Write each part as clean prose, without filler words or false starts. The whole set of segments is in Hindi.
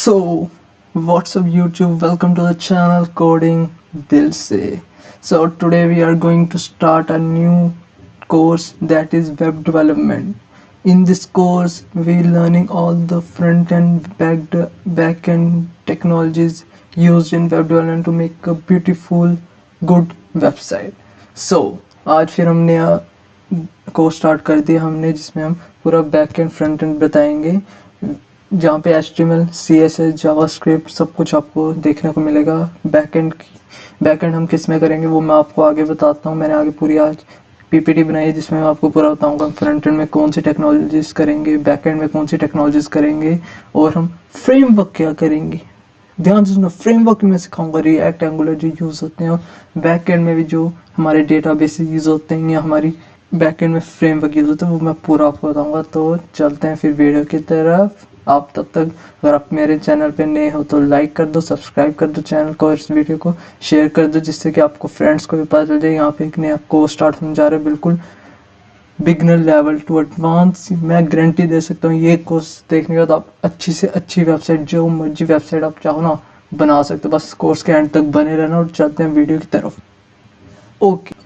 So, what's up YouTube? Welcome to the channel Coding Dil Se. So, today we are going to start a new course that is web development. In this course, we learning all the front end, back end technologies used in web development to make a beautiful, good website. So, आज फिर हमने कोर्स स्टार्ट कर दिया हमने जिसमें हम पूरा बैक एंड फ्रंट एंड बताएंगे जहाँ पे HTML, CSS, जावास्क्रिप्ट सब कुछ आपको देखने को मिलेगा। बैकएंड हम किस में करेंगे वो मैं आपको आगे बताता हूँ। मैंने आगे पूरी आज PPT बनाई है जिसमें मैं आपको पूरा बताऊंगा फ्रंट एंड में कौन सी टेक्नोलॉजीज करेंगे, बैक एंड में कौन सी टेक्नोलॉजीज करेंगे और हम फ्रेमवर्क क्या करेंगे। ध्यान से सुनो, फ्रेमवर्क में सिखाऊंगा रिएक्ट, एंगुलर जो यूज़ होते हैं, बैक एंड में भी जो हमारे डेटाबेस यूज़ होते हैं या हमारी बैक एंड में फ्रेमवर्क यूज़ होते हैं वो मैं पूरा आपको बताऊंगा। तो चलते हैं फिर वीडियो की तरफ। आप तब तक अगर आप मेरे चैनल पे नए हो तो लाइक कर दो, सब्सक्राइब कर दो चैनल को और इस वीडियो को शेयर कर दो जिससे कि आपको फ्रेंड्स को भी पता चल जाए। यहाँ पे एक नया कोर्स स्टार्ट होने जा रहा है, बिल्कुल बिगनर लेवल टू एडवांस। मैं गारंटी दे सकता हूँ ये कोर्स देखने के बाद आप अच्छी से अच्छी वेबसाइट, जो मर्जी वेबसाइट आप चाहो ना बना सकते हो। बस कोर्स के एंड तक बने रहना और चलते हैं वीडियो की तरफ। ओके,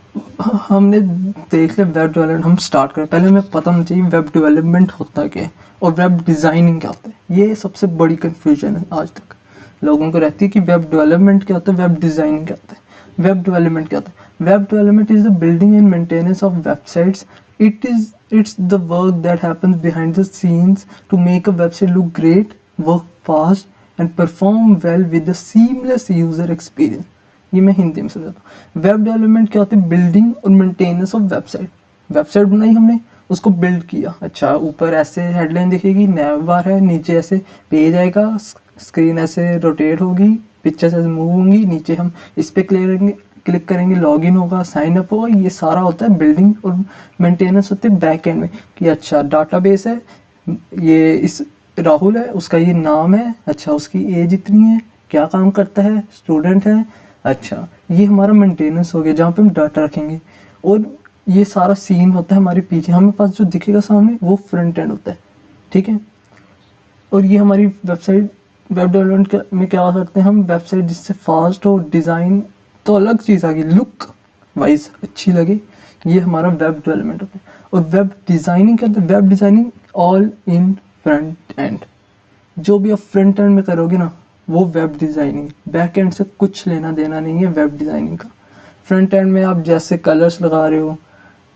हमने देख लिया वेब डेवलपमेंट। हम स्टार्ट करें, पहले हमें पता होना चाहिए वेब डेवलपमेंट होता क्या है और वेब डिज़ाइनिंग क्या होता है। ये सबसे बड़ी कंफ्यूजन है आज तक लोगों को रहती है कि वेब डेवलपमेंट क्या होता है, वेब डिज़ाइनिंग क्या होता है। वेब डेवलपमेंट क्या होता है? Web development is the building and maintenance of websites. It's the work that happens behind the scenes to make a website look great, work fast, and perform well with a seamless user experience. ये मैं हिंदी में समझाता हूँ। वेब डेवलपमेंट क्या होती है? बिल्डिंग और मेंटेनेंस ऑफ वेबसाइट। वेबसाइट बनाई हमने, उसको बिल्ड किया। अच्छा, ऊपर ऐसे हेडलाइन दिखेगी, नैव बार है, नीचे ऐसे पेज आएगा, स्क्रीन ऐसे रोटेट होगी, पिक्चर्स ऐसे मूव होंगी, नीचे हम इस पे क्लिक करेंगे, लॉगिन होगा, साइन अप होगा। ये सारा होता है बिल्डिंग और मेंटेनेंस होते हैं बैक एंड में कि अच्छा डाटाबेस है, ये इस राहुल है, उसका ये नाम है, अच्छा उसकी एज इतनी है, क्या काम करता है, स्टूडेंट है। अच्छा, ये हमारा मेंटेनेंस हो गया जहाँ पे हम डाटा रखेंगे। और ये सारा सीन होता है हमारे पीछे, हमें पास जो दिखेगा सामने वो फ्रंट एंड होता है, ठीक है। और ये हमारी वेबसाइट, वेब डेवलपमेंट में क्या करते हैं हम, वेबसाइट जिससे फास्ट हो, डिज़ाइन तो अलग चीज़ आ गई, लुक वाइज अच्छी लगे, ये हमारा वेब डेवलपमेंट होता है। और वेब डिज़ाइनिंग क्या होता है? Web designing all in front end. जो भी आप फ्रंट एंड में करोगे ना वो वेब डिज़ाइनिंग, बैक एंड से कुछ लेना देना नहीं है वेब डिज़ाइनिंग का। फ्रंट एंड में आप जैसे कलर्स लगा रहे हो,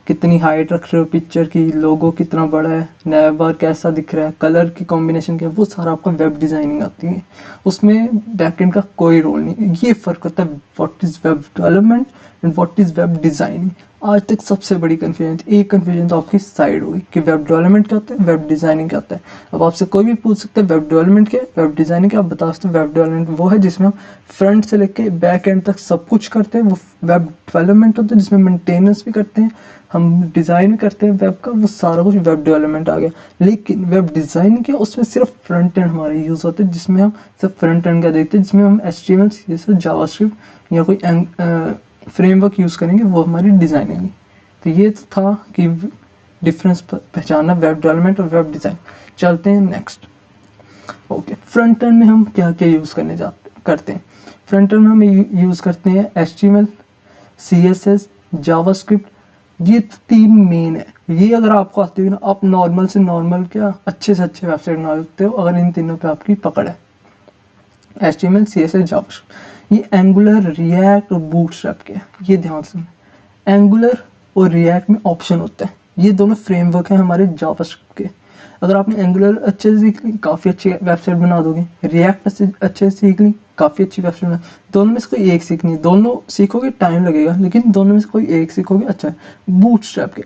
कितनी हाइट रख रहे हो पिक्चर की, लोगो कितना बड़ा है, नैव बार कैसा दिख रहा है, कलर की कॉम्बिनेशन क्या है, वो सारा आपका वेब डिज़ाइनिंग आती है। उसमें बैकएंड का कोई रोल नहीं। ये फ़र्क होता है what is web development and what is web designing. आज तक सबसे बड़ी कन्फ्यूजन थी, एक कन्फ्यूजन तो आपकी साइड होगी कि वेब डेवलपमेंट क्या होता है, वेब डिज़ाइनिंग क्या होता है। अब आपसे कोई भी पूछ सकता है वेब डेवलपमेंट क्या है, वेब डिज़ाइनिंग क्या, आप बता सकते हो वेब डेवलपमेंट वो है जिसमें हम फ्रंट से लेके बैक एंड तक सब कुछ करते हैं, वो वेब डेवलपमेंट होता है। जिसमें मेंटेनेंस भी करते हैं, हम डिज़ाइन करते हैं वेब का, वो सारा कुछ वेब डेवलपमेंट आ गया। लेकिन वेब डिज़ाइन क्या, उसमें सिर्फ फ्रंट एंड हमारे यूज़ होते हैं, जिसमें हम सिर्फ फ्रंट एंड का देखते हैं, जिसमें हम HTML, CSS, जावास्क्रिप्ट या कोई फ्रेमवर्क यूज़ करेंगे, वो हमारी डिज़ाइनिंग है। तो ये था कि डिफरेंस पहचानना वेब डेवलपमेंट और वेब डिज़ाइन। चलते हैं नेक्स्ट। ओके, फ्रंट एंड में हम क्या क्या यूज़ करते हैं। फ्रंट एंड में हम यूज़ करते हैं HTML, CSS, जावास्क्रिप्ट। ये तीन मेन है। ये अगर आपको आती है ना, आप नॉर्मल से नॉर्मल क्या अच्छे से अच्छे वेबसाइट बना सकते हो अगर इन तीनों पे आपकी पकड़ है। HTML, CSS, JavaScript. ये एंगुलर, रिएक्ट और बूटस्ट्रैप के, ये ध्यान से। एंगुलर और रिएक्ट में ऑप्शन होता है, ये दोनों फ्रेमवर्क हैं हमारे जावास्क्रिप्ट के। अगर आपने एंगुलर अच्छे से सीख ली, काफ़ी अच्छी वेबसाइट बना दोगे। रिएक्ट अच्छे से सीख ली, काफ़ी अच्छी वेबसाइट बना। दोनों में से कोई एक सीखनी है, दोनों सीखोगे टाइम लगेगा, लेकिन दोनों में से कोई एक सीखोगे अच्छा है। बूटस्ट्रैप के,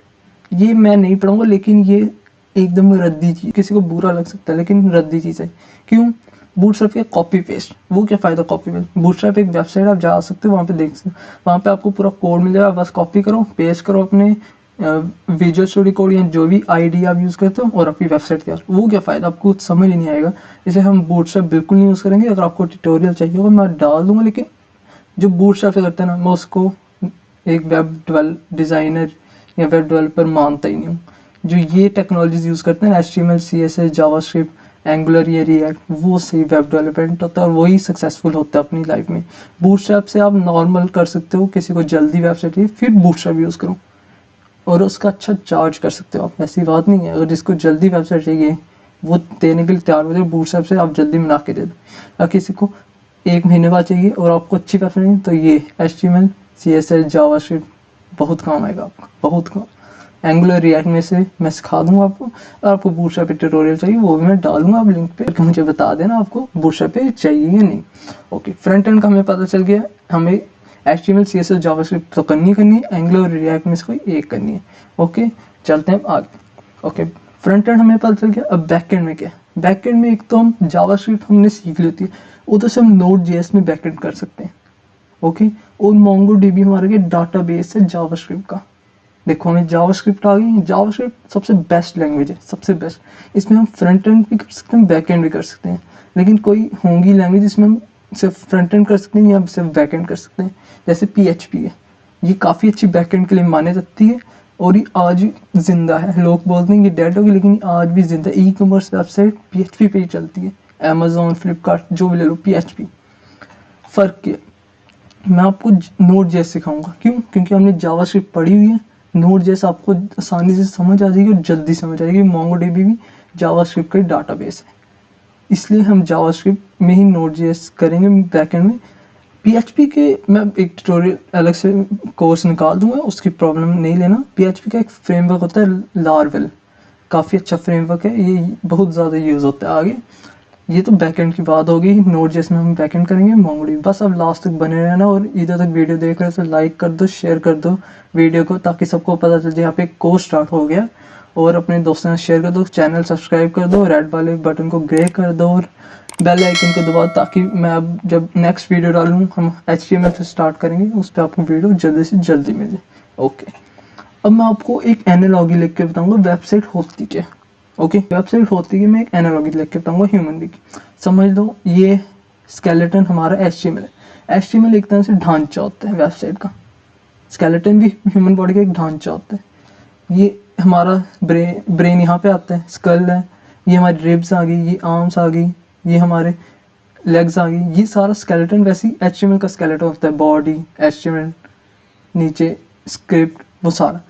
ये मैं नहीं पढ़ूंगा, लेकिन ये एकदम रद्दी चीज़, किसी को बुरा लग सकता है लेकिन रद्दी चीज़ है। क्यों? बूटस्ट्रैप के कॉपी पेस्ट, वो क्या फ़ायदा कॉपी पेस्ट। बूटस्ट्रैप एक वेबसाइट, आप जा सकते हो वहाँ पे देख सकते हो, वहाँ पे आपको पूरा कोड मिल जाएगा, बस कॉपी करो, पेस्ट करो अपने विजुअल स्टूडियो कोड या जो भी आईडी आप यूज़ करते हो और आपकी वेबसाइट तैयार। वो क्या फ़ायदा, आपको कुछ समझ ही नहीं आएगा। इसे हम बूटस्ट्रैप बिल्कुल नहीं यूज़ करेंगे। अगर आपको ट्यूटोरियल चाहिए होगा मैं डाल दूँगा, लेकिन जो बूटस्ट्रैप से करते हैं ना, मैं उसको एक वेब डिज़ाइनर या वेब डेवलपर मानता ही नहीं हूँ। जो ये टेक्नोलॉजीज यूज़ करते हैं HTML, CSS, जावास्क्रिप्ट, एंगुलर या रिएक्ट, वो सही वेब डेवलपमेंट होता है और वही सक्सेसफुल होता है अपनी लाइफ में। बूटस्ट्रैप से आप नॉर्मल कर सकते हो, किसी को जल्दी वेबसाइट चाहिए फिर बूटस्ट्रैप यूज़ करो और उसका अच्छा चार्ज कर सकते हो आप, ऐसी बात नहीं है। अगर जिसको जल्दी वेबसाइट चाहिए वो देने के लिए तैयार हो जाए, बूटस्ट्रैप से आप जल्दी बना के दे दो। अगर किसी को 1 महीने बाद चाहिए और आपको अच्छी वेबसाइट नहीं, तो ये HTML CSS जावास्क्रिप्ट बहुत काम आएगा आपका, बहुत काम। एंगुलर रिएक्ट में से मैं सिखा दूंगा आपको। और आपको बूटस्ट्रैप पे ट्यूटोरियल चाहिए वो भी मैं डालूंगा आप लिंक पे, मुझे बता देना आपको बूटस्ट्रैप पे चाहिए या नहीं। ओके, फ्रंट एंड का हमें पता चल गया, हमें HTML CSS जावास्क्रिप्ट तो करनी है, एंगुलर और रिएक्ट में से कोई एक करनी है। ओके, चलते हैं आगे। ओके, फ्रंट एंड हमें पता चल गया। अब बैक एंड में क्या है? बैक एंड में एक तो हम जावास्क्रिप्ट हमने सीख ली होती है, उधर से हम Node.js में बैक एंड कर सकते हैं। ओके, और MongoDB हमारे के डाटाबेस है जावास्क्रिप्ट का। देखो हमें जावास्क्रिप्ट आ गई। जावास्क्रिप्ट सबसे बेस्ट लैंग्वेज है, सबसे बेस्ट। इसमें हम फ्रंट एंड भी कर सकते हैं, बैक एंड भी कर सकते हैं। लेकिन कोई होंगी लैंग्वेज जिसमें हम सिर्फ फ्रंट एंड कर सकते हैं या सिर्फ बैक एंड कर सकते हैं, जैसे PHP है। ये काफ़ी अच्छी बैक एंड के लिए मानी जाती है और ये आज भी जिंदा है। लोग बोलते हैं कि डेड होगी, लेकिन आज भी जिंदा है। ई-कॉमर्स वेबसाइट PHP पे ही चलती है, अमेजोन, फ्लिपकार्ट जो भी ले लो, PHP। फ़र्क क्या है? मैं आपको Node.js सिखाऊंगा। क्यों? क्योंकि हमने जावास्क्रिप्ट पढ़ी हुई है। Node.js आपको आसानी से समझ आ जाएगी और जल्दी समझ आ जाएगी। MongoDB भी जावास्क्रिप्ट का डाटाबेस है, इसलिए हम जावास्क्रिप्ट में ही Node.js करेंगे बैकएंड में। PHP के मैं एक ट्यूटोरियल अलग से कोर्स निकाल दूंगा, उसकी प्रॉब्लम नहीं लेना। PHP का एक फ्रेमवर्क होता है लारवेल, काफ़ी अच्छा फ्रेमवर्क है, ये बहुत ज़्यादा यूज़ होता है आगे। ये तो बैकएंड की बात होगी। Node.js में हम बैकएंड करेंगे MongoDB। बस अब लास्ट तक बने रहना और इधर तक वीडियो देख रहे हो तो लाइक कर दो, शेयर कर दो वीडियो को, ताकि सबको पता चल जाए यहाँ पे कोर्स स्टार्ट हो गया। और अपने दोस्तों से शेयर कर दो, चैनल सब्सक्राइब कर दो, रेड वाले बटन को ग्रे कर दो और बेल आइकन को दबाओ, ताकि मैं अब जब नेक्स्ट वीडियो डालूँ, हम HTML से स्टार्ट करेंगे, उस पर आपको वीडियो जल्दी से जल्दी मिल जाए। ओके, अब मैं आपको एक एनालॉजी लिख के बताऊंगा वेबसाइट होती क्या। ओके, वेबसाइट होती है, मैं एक एनालॉजी लिख के बताऊंगा ह्यूमन बीइंग। समझ लो ये स्केलेटन हमारा HTML है। HTML एक तरह से ढांचा होता है वेबसाइट का, स्केलेटन भी ह्यूमन बॉडी का एक ढांचा होता है। ये हमारा ब्रेन यहाँ पे आता है, स्कल है, ये हमारी रिब्स आ गई, ये आर्म्स आ गई, ये हमारे लेग्स आ गई, ये सारा स्केलेटन। वैसे ही HTML का स्केलेटन होता है, बॉडी HTML, नीचे स्क्रिप्ट, वो सारा।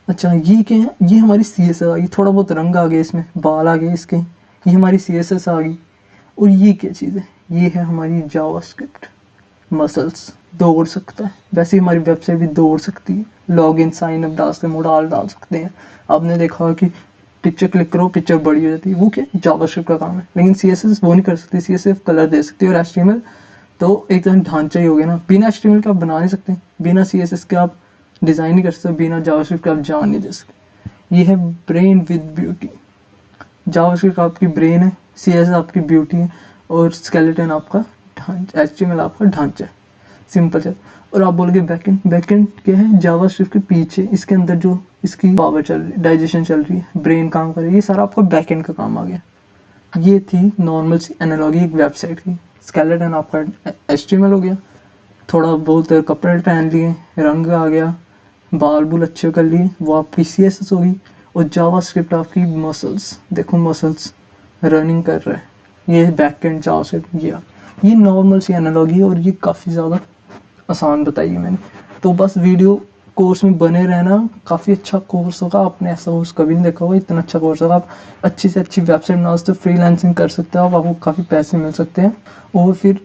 अच्छा, ये क्या है? ये हमारी CSS आ गई, थोड़ा बहुत रंग आ गया इसमें, बाल आ गए इसके, ये हमारी CSS आ गई। और ये क्या चीज़ है? ये है हमारी जावास्क्रिप्ट। मसल्स, दौड़ सकता है, वैसे ही हमारी वेबसाइट भी दौड़ सकती है। लॉग इन साइन अप डाल सकते हैं, मोडाल डाल सकते हैं। आपने देखा होगा कि पिक्चर क्लिक करो, पिक्चर बड़ी हो जाती है, वो क्या? जावास्क्रिप्ट का काम है। लेकिन CSS वो नहीं कर सकती, CSS कलर दे सकती है। और HTML तो एक तरह ढांचा ही हो गया ना, बिना HTML के आप बना नहीं सकते, बिना CSS के आप डिज़ाइन नहीं कर सकते, बिना जावास्क्रिप्ट के आप जान नहीं दे सकते। ये है ब्रेन विद ब्यूटी। जावास्क्रिप्ट आपकी ब्रेन है, CSS आपकी ब्यूटी है और स्केलेटन आपका ढांचा, HTML आपका ढांचा है। सिंपल है। और आप बोलोगे बैकएंड, बैकएंड क्या है? जावास्क्रिप्ट के पीछे, इसके अंदर जो इसकी पावर चल रही है, डाइजेशन चल रही है, ब्रेन काम कर रही है, ये सारा आपका बैकएंड का काम आ गया। ये थी नॉर्मल सी एनालॉजी एक वेबसाइट की। स्केलेटन आपका HTML हो गया, थोड़ा बहुत कपड़े पहन लिए, रंग आ गया, बाल बुल अच्छे कर लिए, वो आपकी CSS होगी। और जावास्क्रिप्ट आपकी मसल्स, देखो मसल्स रनिंग कर रहा है, ये बैकएंड जावास्क्रिप्ट। ये नॉर्मल सी एनालॉजी है और ये काफ़ी ज़्यादा आसान बताई है मैंने। तो बस वीडियो कोर्स में बने रहना, काफ़ी अच्छा कोर्स होगा। आपने ऐसा कोर्स कभी नहीं देखा होगा, इतना अच्छा कोर्स होगा। आप अच्छी से अच्छी वेबसाइट बना सकते हो, फ्रीलांसिंग कर सकते हो आप, आपको काफ़ी पैसे मिल सकते हैं। और फिर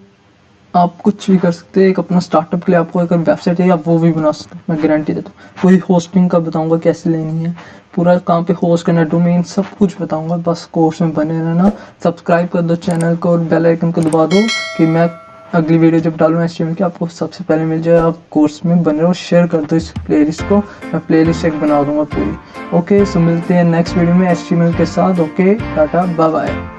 आप कुछ भी कर सकते हैं। एक अपना स्टार्टअप के लिए आपको अगर वेबसाइट चाहिए, आप वो भी बना सकते हो, मैं गारंटी देता हूँ। पूरी होस्टिंग का बताऊंगा कैसे लेनी है, पूरा काम पे होस्ट करना, डोमेन, सब कुछ बताऊंगा। बस कोर्स में बने रहना, सब्सक्राइब कर दो चैनल को और बेल आइकन को दबा दो कि मैं अगली वीडियो जब डालूँ HTML की आपको सबसे पहले मिल जाए। आप कोर्स में बने रहो, शेयर कर दो इस प्लेलिस्ट को, मैं प्लेलिस्ट एक बना दूंगा पूरी। ओके, सो मिलते हैं नेक्स्ट वीडियो में HTML के साथ। Okay, tata, bye bye.